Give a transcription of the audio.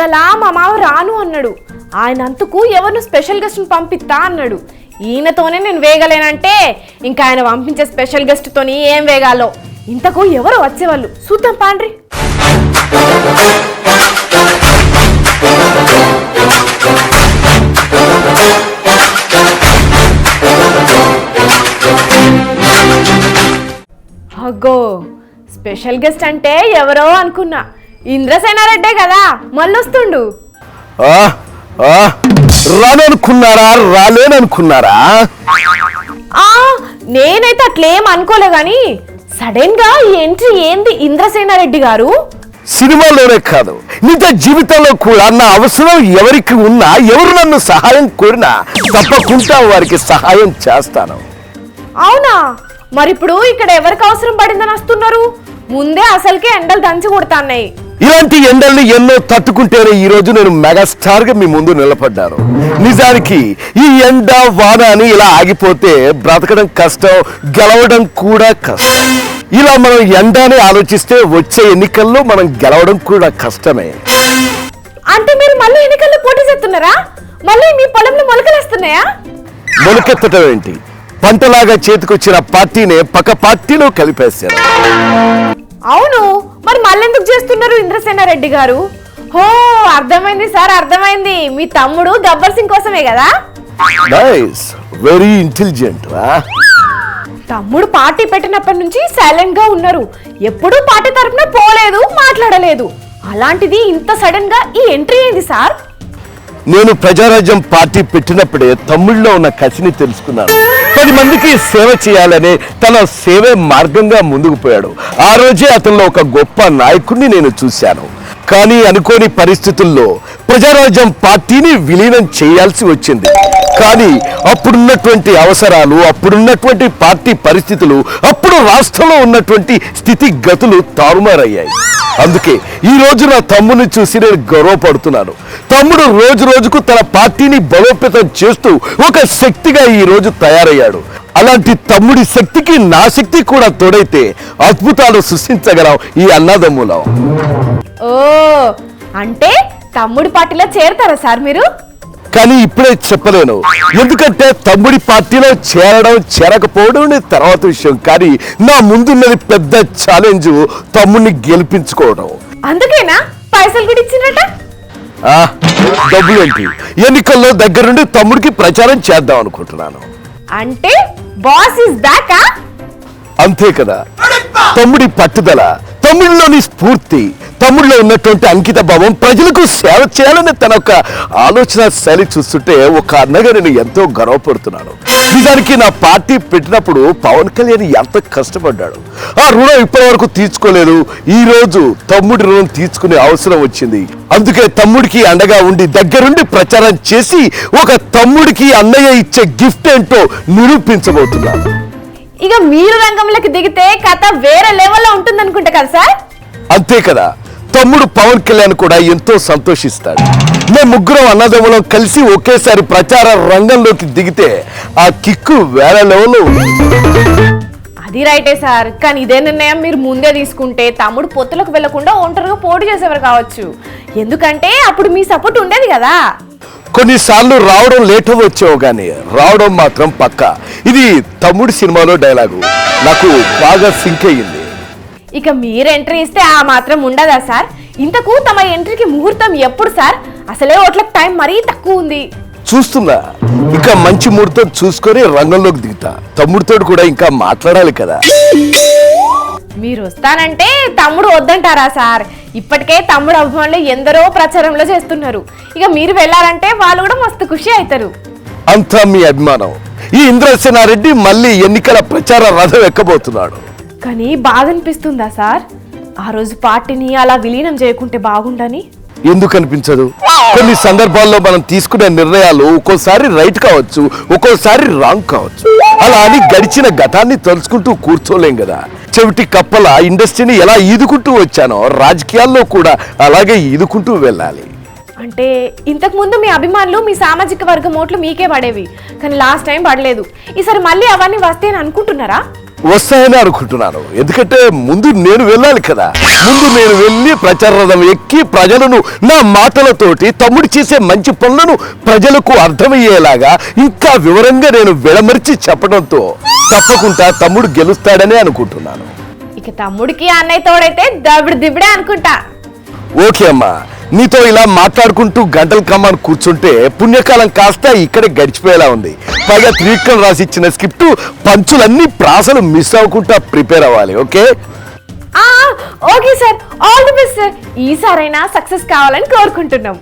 ఇలా మా మావ రాను అన్నాడు. ఆయన అంతకు ఎవరిని స్పెషల్ గెస్ట్ని పంపిస్తా అన్నాడు. ఈయనతోనే నేను వేగలేనంటే ఇంకా ఆయన పంపించే స్పెషల్ గెస్ట్తోని ఏం వేగాలో. ఇంతకు ఎవరు వచ్చేవాళ్ళు చూద్దాం పాండ్రి. అగ్గో స్పెషల్ గెస్ట్ అంటే ఎవరో అనుకున్నా, ఇంద్రసేనారెడ్డే కదా మళ్ళొస్తుండు. రాననుకున్నారా రాలేననుకున్నారా? నేనైతే అట్లేం అనుకోలే గాని సడన్ గా ఈ ఎంట్రీ ఏంది ఇంద్రసేనారెడ్డి గారు? సినిమాలోనే కాదు నిజ జీవితంలో కూడా నా అవసరం ఎవరికి ఉన్నా, ఎవరు నన్ను సహాయం కోరినా తప్పకుండా వారికి సహాయం చేస్తాను. అవునా? మరిప్పుడు ఇక్కడ ఎవరికి అవసరం పడిందని వస్తున్నారు? ముందే అసలుకే ఎండలు దంచి కొడతాన్నాయి. ఇలాంటి ఎండల్ని ఎన్నో తట్టుకుంటేనే ఈ రోజు నేను మెగాస్టార్ గా మీ ముందు నిలబడ్డాను. నిజానికి ఈ ఎండ వాన అని ఇలా ఆగిపోతే బ్రతకడం కష్టం, గెలవడం కూడా కష్టం. ఇలా మనం ఎండని ఆలోచిస్తే వచ్చే ఎన్నికల్లో మనం గెలవడం కూడా కష్టమే. అంటే మీరు మళ్ళీ ఎన్నికల్లో పోటీ చేస్తున్నారా? మళ్ళీ మీ పొలంలో మొలకలు వస్తున్నాయా? మొలకెత్తడం ఏంటి, పంటలాగా చేతికొచ్చిన పార్టీనే పక్క పార్టీలో కలిపేశారు. అవును, మరి మళ్ళెందుకు చేస్తున్నారు ఇంద్రసేనారెడ్డి గారు? హో అర్థమైంది సార్, అర్థమైంది. మీ తమ్ముడు గబ్బర్ సింగ్ కోసమే కదా? Nice, very intelligent. తమ్ముడు పార్టీ పెట్టినప్పటి నుంచి సైలెంట్ గా ఉన్నారు. ఎప్పుడూ పార్టీ తరపున పోలేదు, మాట్లాడలేదు. అలాంటిది ఇంత సడన్ గా ఈ ఎంట్రీ ఏంది సార్? నేను ప్రజారాజ్యం పార్టీ పెట్టినప్పుడే తమ్ముళ్ళలో ఉన్న కసిని తెలుసుకున్నాను. 10 మందికి సేవ చేయాలనే తన సేవే మార్గంగా ముందుకు పోయాడు. ఆ రోజే అతనిలో ఒక గొప్ప నాయకుడిని నేను చూశాను. కానీ అనుకోని పరిస్థితుల్లో ప్రజారాజ్యం పార్టీని విలీనం చేయాల్సి వచ్చింది. కానీ అప్పుడున్నటువంటి అవసరాలు, అప్పుడున్నటువంటి పార్టీ పరిస్థితులు, అప్పుడు రాష్ట్రంలో ఉన్నటువంటి స్థితిగతులు తారుమారయ్యాయి. అందుకే ఈ రోజు నా తమ్ముడిని చూసి నేను గర్వపడుతున్నాను. తమ్ముడు రోజు రోజుకు తన పార్టీని బలోపేతం చేస్తూ ఒక శక్తిగా ఈ రోజు తయారయ్యాడు. అలాంటి తమ్ముడి శక్తికి నా శక్తి కూడా తోడైతే అద్భుతాలు సృష్టించగలం ఈ అన్నదమ్ములం. ఓ అంటే తమ్ముడి పార్టీలో చేరతారా సార్ మీరు? కానీ ఇప్పుడే చెప్పలేను, ఎందుకంటే తమ్ముడి పార్టీలో చేరడం చేరకపోవడం తర్వాత విషయం. కానీ నా ముందున్నది పెద్ద ఛాలెంజ్, తమ్ముడిని గెలిపించుకోవడం. అందుకేనా పైసలు కూడా ఇచ్చినట్ట? డబ్బులేంటి, ఎన్నికల్లో దగ్గరుండి తమ్ముడికి ప్రచారం చేద్దాం అనుకుంటున్నాను. అంటే బాస్ ఇస్ బ్యాక్? అంతే కదా, తమ్ముడి పట్టుదల, తమ్ముడిలోని స్ఫూర్తి, తమ్ముడిలో ఉన్నటువంటి అంకిత భావం, ప్రజలకు సేవ చేయాలని తన ఒక ఆలోచన శైలి చూస్తుంటే ఒక అన్నగా నేను ఎంతో గర్వపడుతున్నాను. నిజానికి నా పార్టీ పెట్టినప్పుడు పవన్ కళ్యాణ్ ఎంత కష్టపడ్డాడు. ఆ రుణం ఇప్పటి వరకు తీర్చుకోలేదు. ఈ రోజు తమ్ముడి రుణం తీర్చుకునే అవసరం వచ్చింది. అందుకే తమ్ముడికి అండగా ఉండి దగ్గరుండి ప్రచారం చేసి ఒక తమ్ముడికి అన్నయ్య ఇచ్చే గిఫ్ట్ ఏంటో నిరూపించబోతున్నాను. ఇక మీరు రంగంలోకి దిగితే కథ వేరే లెవెల్లో ఉంటుంది అనుకుంటా కదా సార్? అంతే కదా, తమ్ముడు పవన్ కళ్యాణ్ కూడా ఎంతో సంతోషిస్తాడు. మేము ముగ్గురం అన్నదమ్ములం కలిసి ఒకేసారి ప్రచార రంగంలోకి దిగితే ఆ కిక్కు వేరే లెవెల్లో. అది రైటే సార్, కానీ ఇదే నిర్ణయం మీరు ముందే తీసుకుంటే తమ్ముడు పొత్తులకు వెళ్లకుండా ఒంటరిగా పోటీ చేసేవారు కావచ్చు. ఎందుకంటే అప్పుడు మీ సపోర్ట్ ఉండేది కదా. కొన్నిసార్లు రావడం లేట్ అవ్వచ్చేమో కానీ రావడం మాత్రం పక్కా. ఇది తమ్ముడి సినిమాలో డైలాగు, నాకు బాగా సింక్ అయ్యింది. ఇక మీరు ఎంట్రీ ఇస్తే ఆ మాత్రం ఉండదా సార్? ఇంతకు తమ ఎంట్రీకి ముహూర్తం ఎప్పుడు సార్? అసలే ఓట్లకు టైం మరీ తక్కువ ఉంది. చూస్తున్నా, ఇంకా మంచి ముహూర్తం చూసుకొని రంగంలోకి దిగుతా. తమ్ముడితో కూడా ఇంకా మాట్లాడాలి కదా. మీరు వస్తానంటే తమ్ముడు వద్దంటారా సార్? ఇప్పటికే తమ్ముడు అభిమానులు ఎందరో ప్రచారంలో చేస్తున్నారు. ఇక మీరు వెళ్ళారంటే వాళ్ళు కూడా మస్తు ఖుషి అవుతారు. అంతా మీ అభిమానం. ఈ ఇంద్రసేనారెడ్డి మళ్ళీ ఎన్నికల ప్రచార రథం ఎక్కబోతున్నాడు. కానీ బాధ అనిపిస్తుందా సార్? ఆ రోజు పార్టీని అలా విలీనం చేయకుంటే బాగుండని. ఎందుకు అనిపించదు? కొన్ని సందర్భాల్లో మనం తీసుకునే నిర్ణయాలు ఒక్కోసారి రైట్ కావచ్చు, ఒక్కోసారి రాంగ్ కావచ్చు. అలా అని గడిచిన గతాన్ని తలుచుకుంటూ కూర్చోలేం కదా. చెవిటి కప్పల ఇండస్ట్రీని ఎలా ఈదుకుంటూ వచ్చానో రాజకీయాల్లో కూడా అలాగే ఈదుకుంటూ వెళ్ళాలి. అంటే ఇంతకు ముందు మీ అభిమానులు మీ సామాజిక వర్గం ఓట్లు మీకే పడేవి, కానీ లాస్ట్ టైం పడలేదు. ఈసారి మళ్ళీ అవన్నీ వస్తాయని అనుకుంటున్నారా? వస్తాయని అనుకుంటున్నాను. ఎందుకంటే ముందు నేను వెళ్ళాలి కదా. ముందు నేను వెళ్ళి ప్రచార రథం ఎక్కి ప్రజలను నా మాటలతోటి తమ్ముడు చేసే మంచి పనులను ప్రజలకు అర్థమయ్యేలాగా ఇంకా వివరంగా నేను విడమర్చి చెప్పడంతో తప్పకుండా తమ్ముడు గెలుస్తాడని అనుకుంటున్నాను. ఇక తమ్ముడికి అన్నయ్య తోడైతే దబిడి దిబిడే అనుకుంటా. ఓకే అమ్మా, నీతో ఇలా మాట్లాడుకుంటూ గంటల కమ్మని కూర్చుంటే పుణ్యకాలం కాస్త ఇక్కడే గడిచిపోయేలా ఉంది. పైగా త్రివిక్రమ్ రాసి ఇచ్చిన స్క్రిప్ట్ పంచులన్నీ ప్రాసలు మిస్ అవ్వకుండా ప్రిపేర్ అవ్వాలి. Okay okay sir, all the best sir. ఈసారైనా సక్సెస్ కావాలని కోరుకుంటున్నాం.